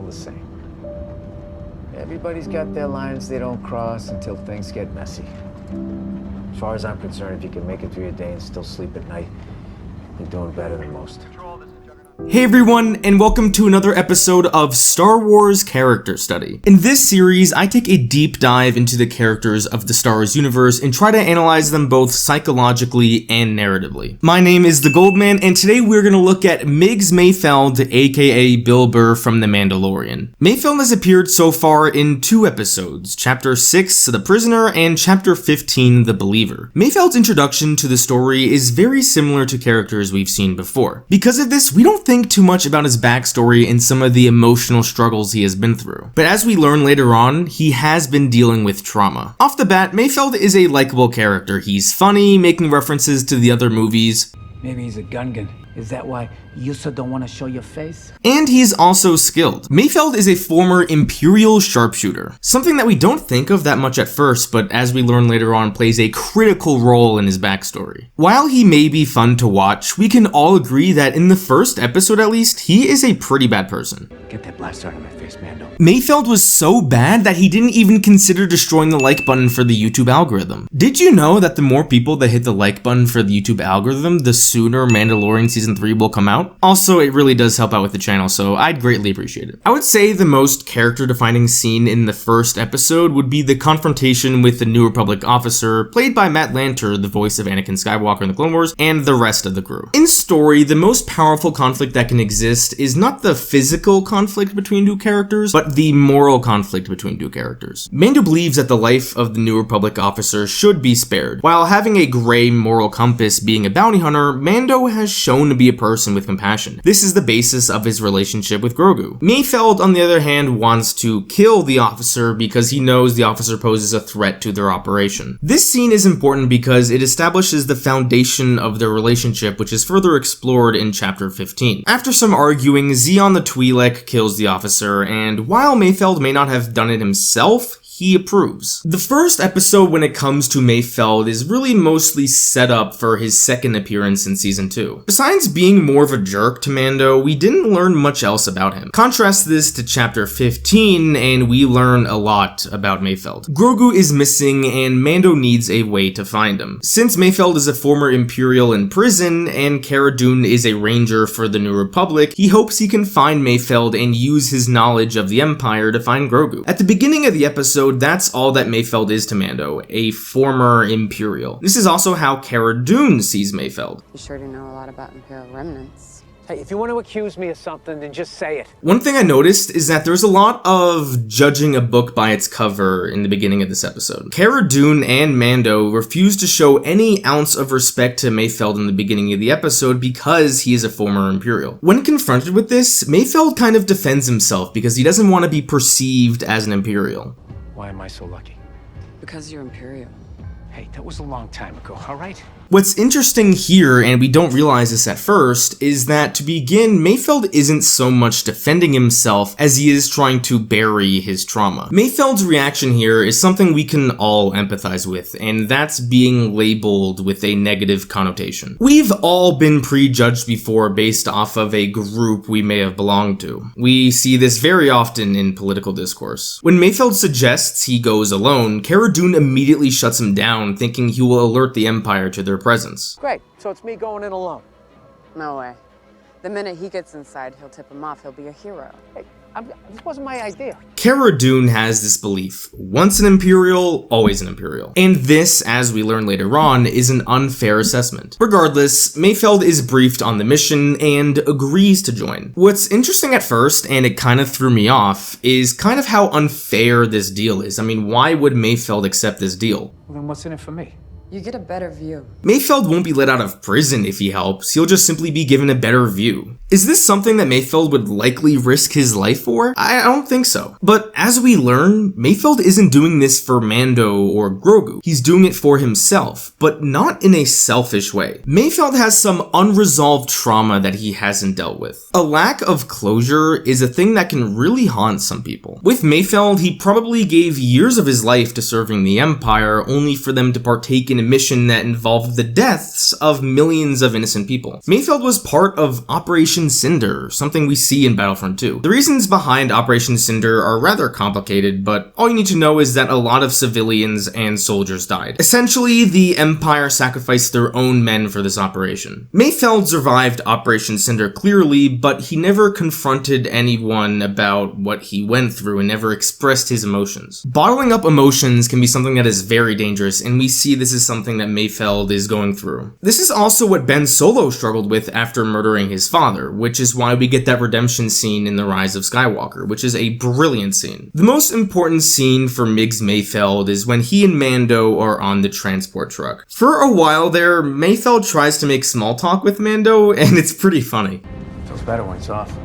the same. Everybody's got their lines they don't cross until things get messy. As far as I'm concerned, if you can make it through your day and still sleep at night, you're doing better than most. Hey everyone, and welcome to another episode of Star Wars Character Study. In this series, I take a deep dive into the characters of the Star Wars universe and try to analyze them both psychologically and narratively. My name is The Goldman, and today we're going to look at Migs Mayfeld, aka Bill Burr from The Mandalorian. Mayfeld has appeared so far in 2 episodes, Chapter 6, The Prisoner, and Chapter 15, The Believer. Mayfeld's introduction to the story is very similar to characters we've seen before. Because of this, we don't think too much about his backstory and some of the emotional struggles he has been through. But as we learn later on, he has been dealing with trauma. Off the bat, Mayfeld is a likable character. He's funny, making references to the other movies. Maybe he's a Gungan. Is that why you so don't want to show your face? And he's also skilled. Mayfeld is a former imperial sharpshooter, something that we don't think of that much at first, but as we learn later on plays a critical role in his backstory. While he may be fun to watch, we can all agree that in the first episode at least, he is a pretty bad person. Get that blaster out of my face, Mando. Mayfeld was so bad that he didn't even consider destroying the like button for the YouTube algorithm. Did you know that the more people that hit the like button for the YouTube algorithm, the sooner Mandalorian Season 3 will come out? Also, it really does help out with the channel, so I'd greatly appreciate it. I would say the most character-defining scene in the first episode would be the confrontation with the New Republic officer, played by Matt Lanter, the voice of Anakin Skywalker in the Clone Wars, and the rest of the crew. In story, the most powerful conflict that can exist is not the physical conflict between two characters, but the moral conflict between two characters. Mando believes that the life of the New Republic officer should be spared. While having a gray moral compass being a bounty hunter, Mando has shown to be a person with compassion. This is the basis of his relationship with Grogu. Mayfeld, on the other hand, wants to kill the officer because he knows the officer poses a threat to their operation. This scene is important because it establishes the foundation of their relationship, which is further explored in Chapter 15. After some arguing, Zeon the Twi'lek kills the officer, and while Mayfeld may not have done it himself, he approves. The first episode when it comes to Mayfeld is really mostly set up for his second appearance in Season 2. Besides being more of a jerk to Mando, we didn't learn much else about him. Contrast this to Chapter 15 and we learn a lot about Mayfeld. Grogu is missing and Mando needs a way to find him. Since Mayfeld is a former Imperial in prison and Cara Dune is a ranger for the New Republic, he hopes he can find Mayfeld and use his knowledge of the Empire to find Grogu. At the beginning of the episode, that's all that Mayfeld is to Mando, a former Imperial. This is also how Cara Dune sees Mayfeld. You sure do know a lot about Imperial remnants. Hey, if you want to accuse me of something, then just say it. One thing I noticed is that there's a lot of judging a book by its cover in the beginning of this episode. Cara Dune and Mando refuse to show any ounce of respect to Mayfeld in the beginning of the episode because he is a former Imperial. When confronted with this, Mayfeld kind of defends himself because he doesn't want to be perceived as an Imperial. Why am I so lucky? Because you're Imperial. Hey, that was a long time ago, all right? What's interesting here, and we don't realize this at first, is that to begin, Mayfeld isn't so much defending himself as he is trying to bury his trauma. Mayfeld's reaction here is something we can all empathize with, and that's being labeled with a negative connotation. We've all been prejudged before based off of a group we may have belonged to. We see this very often in political discourse. When Mayfeld suggests he goes alone, Cara Dune immediately shuts him down, thinking he will alert the Empire to their presence. Great, so it's me going in alone. No way. The minute he gets inside, he'll tip him off. He'll be a hero. Hey, this wasn't my idea. Cara Dune has this belief, once an Imperial, always an Imperial. And this, as we learn later on, is an unfair assessment. Regardless, Mayfeld is briefed on the mission and agrees to join. What's interesting at first, and it kind of threw me off, is kind of how unfair this deal is. I mean, why would Mayfeld accept this deal? Well, then what's in it for me? You get a better view. Mayfeld won't be let out of prison if he helps, he'll just simply be given a better view. Is this something that Mayfeld would likely risk his life for? I don't think so. But as we learn, Mayfeld isn't doing this for Mando or Grogu. He's doing it for himself, but not in a selfish way. Mayfeld has some unresolved trauma that he hasn't dealt with. A lack of closure is a thing that can really haunt some people. With Mayfeld, he probably gave years of his life to serving the Empire, only for them to partake in a mission that involved the deaths of millions of innocent people. Mayfeld was part of Operation Operation Cinder, something we see in Battlefront 2. The reasons behind Operation Cinder are rather complicated, but all you need to know is that a lot of civilians and soldiers died. Essentially, the Empire sacrificed their own men for this operation. Mayfeld survived Operation Cinder clearly, but he never confronted anyone about what he went through and never expressed his emotions. Bottling up emotions can be something that is very dangerous, and we see this is something that Mayfeld is going through. This is also what Ben Solo struggled with after murdering his father, which is why we get that redemption scene in The Rise of Skywalker, which is a brilliant scene. The most important scene for Migs Mayfeld is when he and Mando are on the transport truck. For a while there, Mayfeld tries to make small talk with Mando, and it's pretty funny. Feels better when it's off.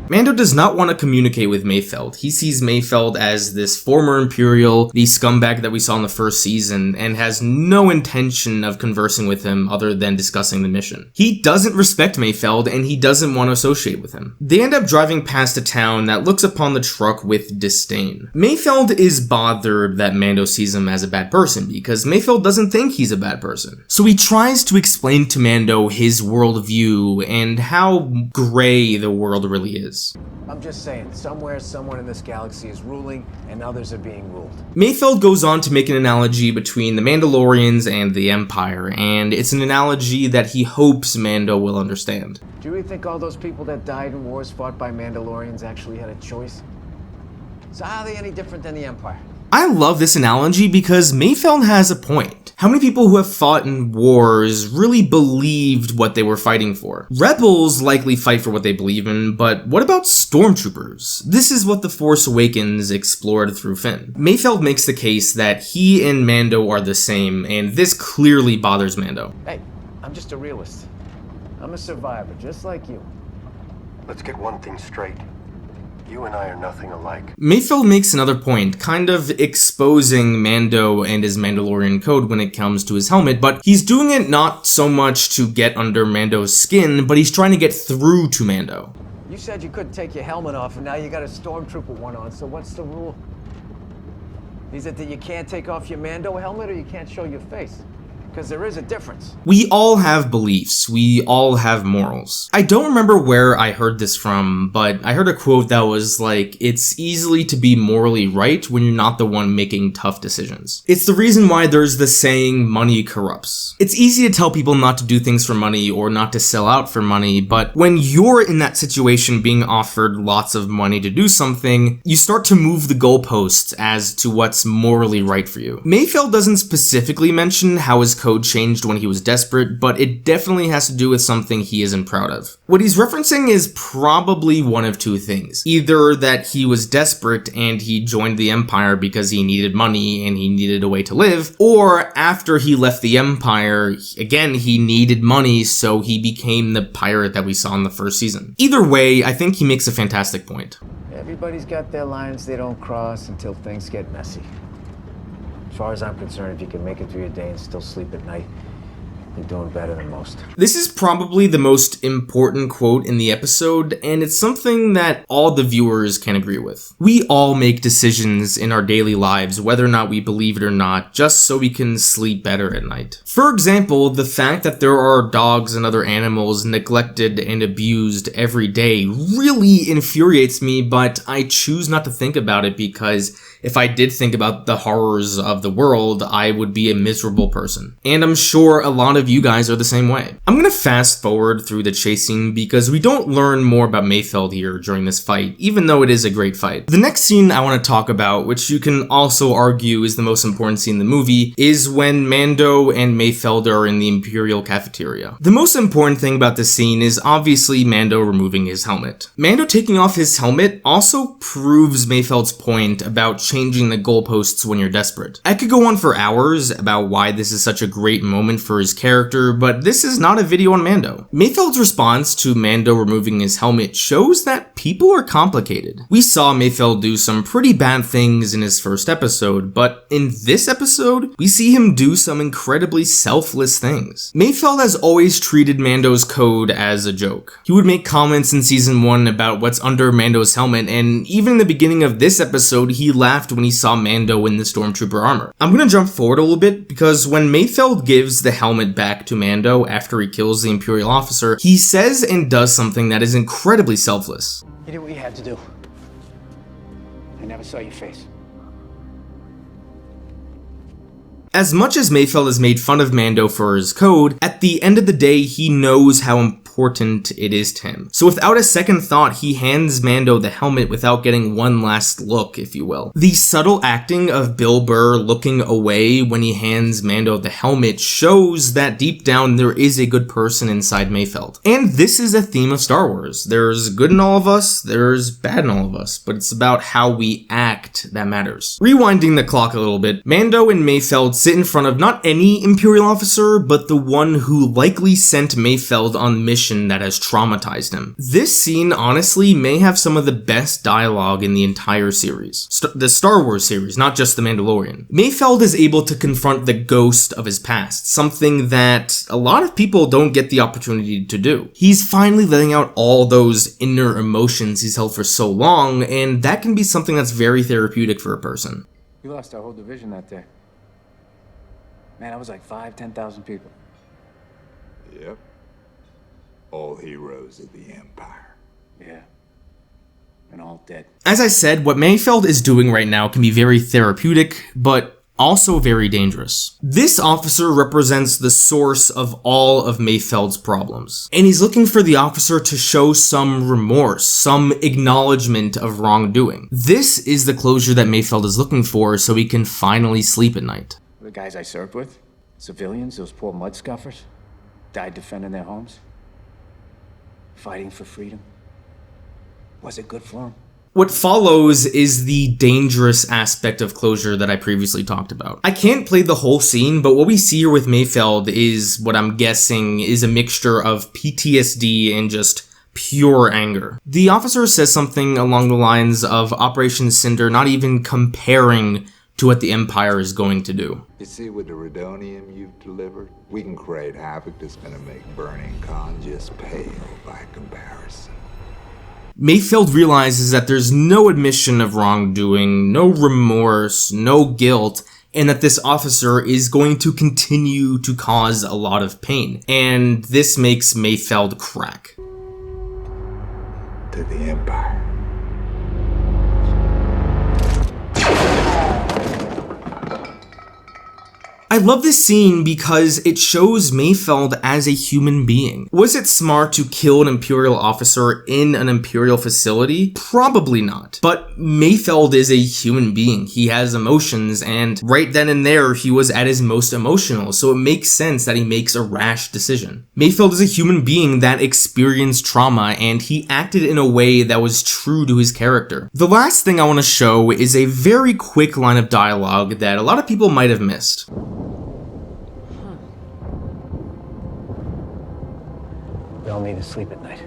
Mando does not want to communicate with Mayfeld. He sees Mayfeld as this former Imperial, the scumbag that we saw in the first season, and has no intention of conversing with him other than discussing the mission. He doesn't respect Mayfeld, and he doesn't want to associate with him. They end up driving past a town that looks upon the truck with disdain. Mayfeld is bothered that Mando sees him as a bad person, because Mayfeld doesn't think he's a bad person. So he tries to explain to Mando his worldview and how gray the world really is. I'm just saying, somewhere someone in this galaxy is ruling and others are being ruled. Mayfeld goes on to make an analogy between the Mandalorians and the Empire, and it's an analogy that he hopes Mando will understand. Do you really think all those people that died in wars fought by Mandalorians actually had a choice? So how are they any different than the Empire? I love this analogy because Mayfeld has a point. How many people who have fought in wars really believed what they were fighting for? Rebels likely fight for what they believe in, but what about stormtroopers? This is what The Force Awakens explored through Finn. Mayfeld makes the case that he and Mando are the same, and this clearly bothers Mando. Hey, I'm just a realist. I'm a survivor, just like you. Let's get one thing straight. You and I are nothing alike. Mayfeld makes another point, kind of exposing Mando and his Mandalorian code when it comes to his helmet, but he's doing it not so much to get under Mando's skin, but he's trying to get through to Mando. You said you couldn't take your helmet off, and now you got a stormtrooper one on, so what's the rule? Is it that you can't take off your Mando helmet, or you can't show your face? Because there is a difference. We all have beliefs. We all have morals. I don't remember where I heard this from, but I heard a quote that was like, it's easily to be morally right when you're not the one making tough decisions. It's the reason why there's the saying, money corrupts. It's easy to tell people not to do things for money or not to sell out for money, but when you're in that situation being offered lots of money to do something, you start to move the goalposts as to what's morally right for you. Mayfeld doesn't specifically mention how his code changed when he was desperate, but it definitely has to do with something he isn't proud of. What he's referencing is probably one of two things. Either that he was desperate and he joined the Empire because he needed money and he needed a way to live, or after he left the Empire, again, he needed money, so he became the pirate that we saw in the first season. Either way, I think he makes a fantastic point. Everybody's got their lines they don't cross until things get messy. As far as I'm concerned, if you can make it through your day and still sleep at night, you're doing better than most. This is probably the most important quote in the episode, and it's something that all the viewers can agree with. We all make decisions in our daily lives, whether or not we believe it or not, just so we can sleep better at night. For example, the fact that there are dogs and other animals neglected and abused every day really infuriates me, but I choose not to think about it because if I did think about the horrors of the world, I would be a miserable person. And I'm sure a lot of you guys are the same way. I'm gonna fast forward through the chase scene because we don't learn more about Mayfeld here during this fight, even though it is a great fight. The next scene I want to talk about, which you can also argue is the most important scene in the movie, is when Mando and Mayfeld are in the Imperial cafeteria. The most important thing about this scene is obviously Mando removing his helmet. Mando taking off his helmet also proves Mayfeld's point about changing the goalposts when you're desperate. I could go on for hours about why this is such a great moment for his character, but this is not a video on Mando. Mayfeld's response to Mando removing his helmet shows that people are complicated. We saw Mayfeld do some pretty bad things in his first episode, but in this episode, we see him do some incredibly selfless things. Mayfeld has always treated Mando's code as a joke. He would make comments in season 1 about what's under Mando's helmet, and even in the beginning of this episode, he laughed when he saw Mando in the Stormtrooper armor. I'm gonna jump forward a little bit, because when Mayfeld gives the helmet back to Mando after he kills the Imperial officer, he says and does something that is incredibly selfless. You did what you had to do. I never saw your face. As much as Mayfeld has made fun of Mando for his code, at the end of the day, he knows how important it is to him. So without a second thought, he hands Mando the helmet without getting one last look, if you will. The subtle acting of Bill Burr looking away when he hands Mando the helmet shows that deep down there is a good person inside Mayfeld. And this is a theme of Star Wars. There's good in all of us, there's bad in all of us, but it's about how we act that matters. Rewinding the clock a little bit, Mando and Mayfeld sit in front of not any Imperial officer, but the one who likely sent Mayfeld on the mission that has traumatized him. This scene honestly may have some of the best dialogue in the entire series. The Star Wars series, not just The Mandalorian. Mayfeld is able to confront the ghost of his past, something that a lot of people don't get the opportunity to do. He's finally letting out all those inner emotions he's held for so long, and that can be something that's very therapeutic for a person. We lost our whole division that day. Man, that was like 10,000 people. Yep. All heroes of the Empire. Yeah. And all dead. As I said, what Mayfeld is doing right now can be very therapeutic, but also very dangerous. This officer represents the source of all of Mayfeld's problems, and he's looking for the officer to show some remorse, some acknowledgement of wrongdoing. This is the closure that Mayfeld is looking for so he can finally sleep at night. The guys I served with, civilians, those poor mud scuffers, died defending their homes, fighting for freedom. Was it good for them? What follows is the dangerous aspect of closure that I previously talked about. I can't play the whole scene, but what we see here with Mayfeld is what I'm guessing is a mixture of PTSD and just pure anger. The officer says something along the lines of Operation Cinder not even comparing to what the Empire is going to do. You see, with the Redonium you've delivered, we can create havoc that's gonna make Burning Khan just pale by comparison. Mayfeld realizes that there's no admission of wrongdoing, no remorse, no guilt, and that this officer is going to continue to cause a lot of pain. And this makes Mayfeld crack. To the Empire. I love this scene because it shows Mayfeld as a human being. Was it smart to kill an Imperial officer in an Imperial facility? Probably not. But Mayfeld is a human being. He has emotions, and right then and there, he was at his most emotional, so it makes sense that he makes a rash decision. Mayfeld is a human being that experienced trauma, and he acted in a way that was true to his character. The last thing I want to show is a very quick line of dialogue that a lot of people might have missed. We all need to sleep at night.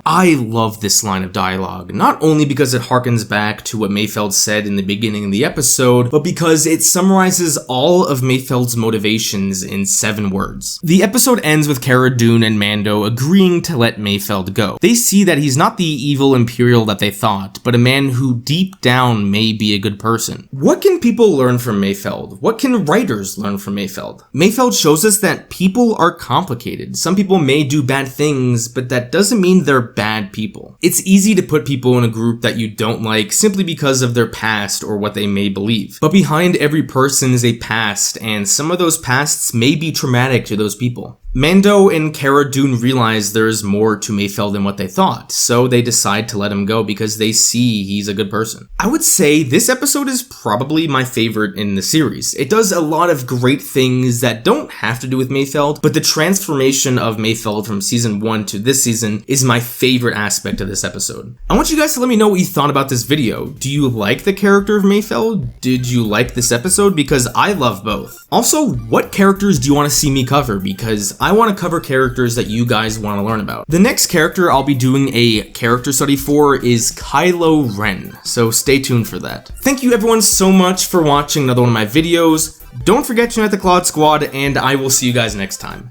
I love this line of dialogue, not only because it harkens back to what Mayfeld said in the beginning of the episode, but because it summarizes all of Mayfeld's motivations in 7 words. The episode ends with Cara Dune and Mando agreeing to let Mayfeld go. They see that he's not the evil Imperial that they thought, but a man who deep down may be a good person. What can people learn from Mayfeld? What can writers learn from Mayfeld? Mayfeld shows us that people are complicated. Some people may do bad things, but that doesn't mean they're bad people. It's easy to put people in a group that you don't like simply because of their past or what they may believe. But behind every person is a past, and some of those pasts may be traumatic to those people. Mando and Cara Dune realize there's more to Mayfeld than what they thought, so they decide to let him go because they see he's a good person. I would say this episode is probably my favorite in the series. It does a lot of great things that don't have to do with Mayfeld, but the transformation of Mayfeld from season 1 to this season is my favorite aspect of this episode. I want you guys to let me know what you thought about this video. Do you like the character of Mayfeld? Did you like this episode? Because I love both. Also, what characters do you want to see me cover? Because I want to cover characters that you guys want to learn about. The next character I'll be doing a character study for is Kylo Ren, so stay tuned for that. Thank you everyone so much for watching another one of my videos. Don't forget to unite the Claude Squad, and I will see you guys next time.